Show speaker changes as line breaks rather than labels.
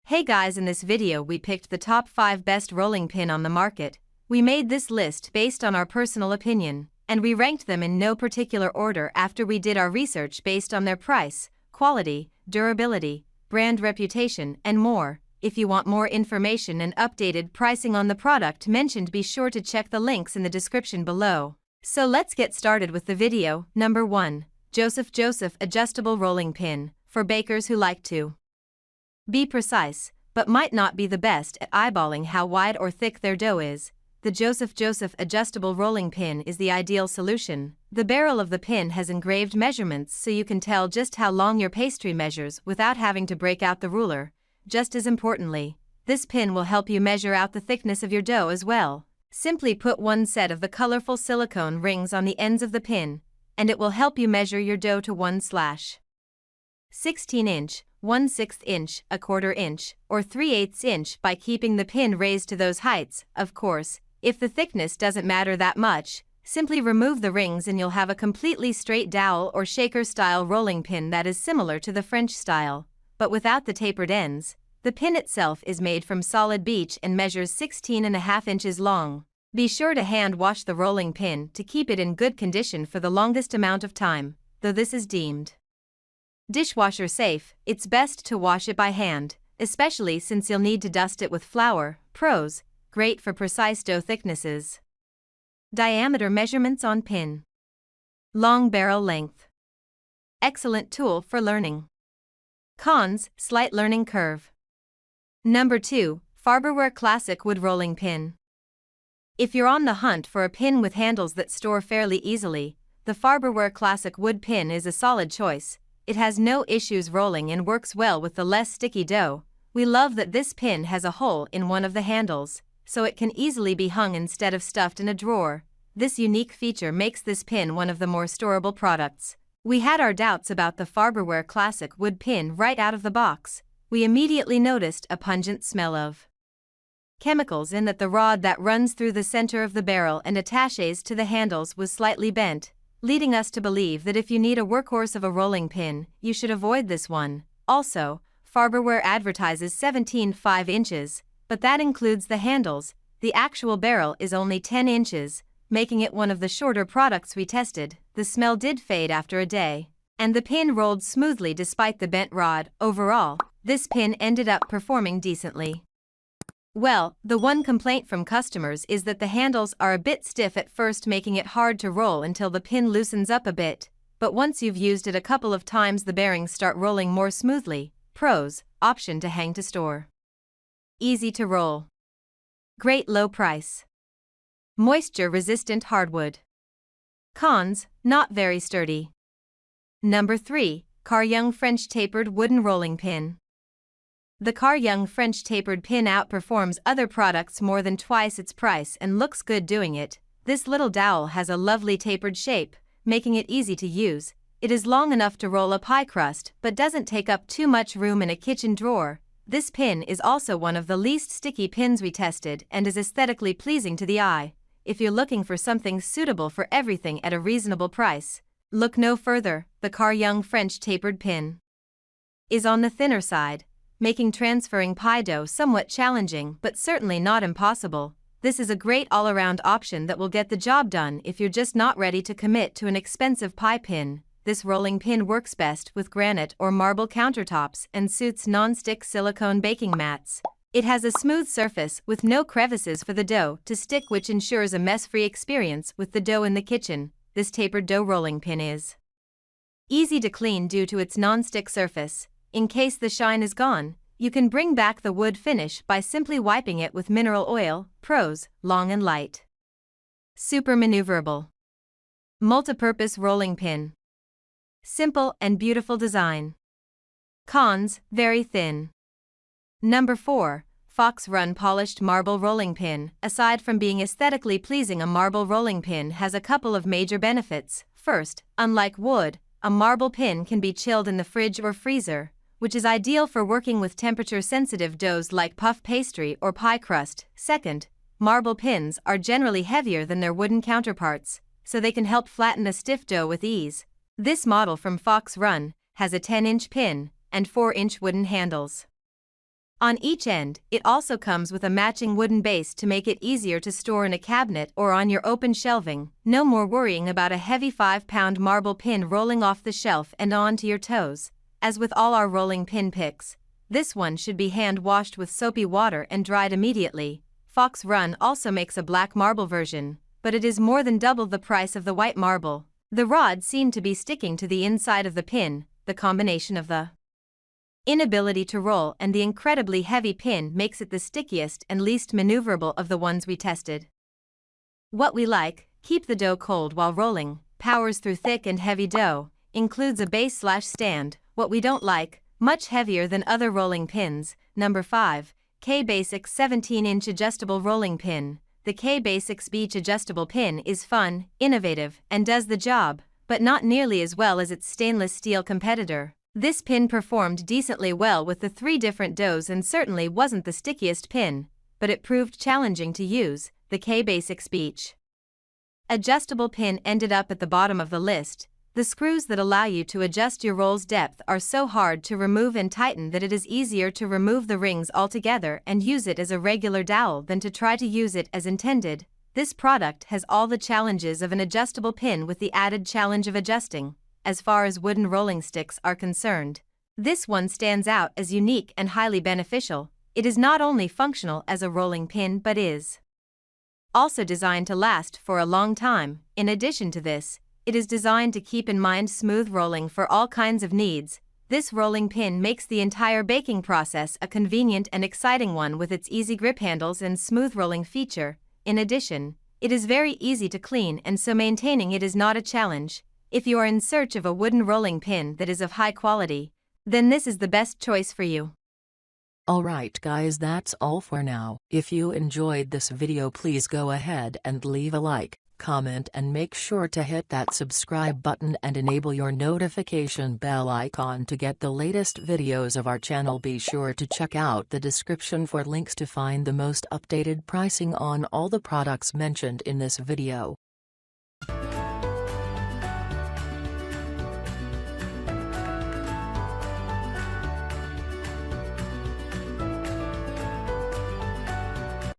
Hey guys, in this video we picked the top 5 best rolling pin on the market. We made this list based on our personal opinion, and we ranked them in no particular order after we did our research based on their price, quality, durability, brand reputation, and more. If you want more information and updated pricing on the product mentioned, be sure to check the links in the description below. So let's get started with the video. Number 1. Joseph Adjustable Rolling Pin, for bakers who like to be precise, but might not be the best at eyeballing how wide or thick their dough is. The Joseph Adjustable Rolling Pin is the ideal solution. The barrel of the pin has engraved measurements so you can tell just how long your pastry measures without having to break out the ruler. Just as importantly, this pin will help you measure out the thickness of your dough as well. Simply put one set of the colorful silicone rings on the ends of the pin, and it will help you measure your dough to 1/16 inch, 1/6 inch, 1/4 inch, or 3/8 inch by keeping the pin raised to those heights. Of course, if the thickness doesn't matter that much, simply remove the rings and you'll have a completely straight dowel or shaker style rolling pin that is similar to the French style, but without the tapered ends. The pin itself is made from solid beech and measures 16.5 inches long. Be sure to hand wash the rolling pin to keep it in good condition for the longest amount of time. Though this is deemed dishwasher safe, it's best to wash it by hand, especially since you'll need to dust it with flour. Pros: great for precise dough thicknesses. Diameter measurements on pin. Long barrel length. Excellent tool for learning. Cons: slight learning curve. Number 2. Farberware Classic Wood Rolling Pin. If you're on the hunt for a pin with handles that store fairly easily, the Farberware Classic Wood Pin is a solid choice. It has no issues rolling and works well with the less sticky dough. We love that this pin has a hole in one of the handles, so it can easily be hung instead of stuffed in a drawer. This unique feature makes this pin one of the more storable products. We had our doubts about the Farberware Classic Wood Pin right out of the box. We immediately noticed a pungent smell of chemicals in that the rod that runs through the center of the barrel and attaches to the handles was slightly bent, leading us to believe that if you need a workhorse of a rolling pin, you should avoid this one. Also, Farberware advertises 17.5 inches, but that includes the handles. The actual barrel is only 10 inches, making it one of the shorter products we tested. The smell did fade after a day, and the pin rolled smoothly despite the bent rod. Overall, this pin ended up performing decently well. The one complaint from customers is that the handles are a bit stiff at first, making it hard to roll until the pin loosens up a bit, but once you've used it a couple of times the bearings start rolling more smoothly. Pros: option to hang to store. Easy to roll. Great low price. Moisture-resistant hardwood. Cons: not very sturdy. Number 3. Caryoung French Tapered Wooden Rolling Pin. The Caryoung French Tapered Pin outperforms other products more than twice its price and looks good doing it. This little dowel has a lovely tapered shape, making it easy to use. It is long enough to roll a pie crust but doesn't take up too much room in a kitchen drawer. This pin is also one of the least sticky pins we tested and is aesthetically pleasing to the eye. If you're looking for something suitable for everything at a reasonable price, look no further. The Caryoung French Tapered Pin is on the thinner side, making transferring pie dough somewhat challenging but certainly not impossible. This is a great all-around option that will get the job done if you're just not ready to commit to an expensive pie pin. This rolling pin works best with granite or marble countertops and suits non-stick silicone baking mats. It has a smooth surface with no crevices for the dough to stick, which ensures a mess-free experience with the dough in the kitchen. This tapered dough rolling pin is easy to clean due to its non-stick surface. In case the shine is gone, you can bring back the wood finish by simply wiping it with mineral oil. Pros: long and light. Super maneuverable. Multipurpose rolling pin. Simple and beautiful design. Cons: very thin. Number 4. Fox Run Polished Marble Rolling Pin. Aside from being aesthetically pleasing, a marble rolling pin has a couple of major benefits. First, unlike wood, a marble pin can be chilled in the fridge or freezer, which is ideal for working with temperature-sensitive doughs like puff pastry or pie crust. Second, marble pins are generally heavier than their wooden counterparts, so they can help flatten a stiff dough with ease. This model from Fox Run has a 10-inch pin and 4-inch wooden handles. On each end, it also comes with a matching wooden base to make it easier to store in a cabinet or on your open shelving. No more worrying about a heavy 5-pound marble pin rolling off the shelf and onto your toes. As with all our rolling pin picks, this one should be hand-washed with soapy water and dried immediately. Fox Run also makes a black marble version, but it is more than double the price of the white marble. The rod seemed to be sticking to the inside of the pin. The combination of the inability to roll and the incredibly heavy pin makes it the stickiest and least maneuverable of the ones we tested. What we like: keep the dough cold while rolling, powers through thick and heavy dough, includes a base/stand. What we don't like: much heavier than other rolling pins. Number 5. KBasic 17-inch adjustable rolling pin. The KBasic Beach adjustable pin is fun, innovative, and does the job, but not nearly as well as its stainless steel competitor. This pin performed decently well with the 3 different doughs and certainly wasn't the stickiest pin, but it proved challenging to use. The KBasic Beach adjustable pin ended up at the bottom of the list. The screws that allow you to adjust your roll's depth are so hard to remove and tighten that it is easier to remove the rings altogether and use it as a regular dowel than to try to use it as intended. This product has all the challenges of an adjustable pin with the added challenge of adjusting. As far as wooden rolling sticks are concerned, this one stands out as unique and highly beneficial. It is not only functional as a rolling pin but is also designed to last for a long time. In addition to this, it is designed to keep in mind smooth rolling for all kinds of needs. This rolling pin makes the entire baking process a convenient and exciting one with its easy grip handles and smooth rolling feature. In addition, it is very easy to clean and so maintaining it is not a challenge. If you are in search of a wooden rolling pin that is of high quality, then this is the best choice for you.
Alright guys, that's all for now. If you enjoyed this video, please go ahead and leave a like, comment and make sure to hit that subscribe button and enable your notification bell icon to get the latest videos of our channel. Be sure to check out the description for links to find the most updated pricing on all the products mentioned in this video.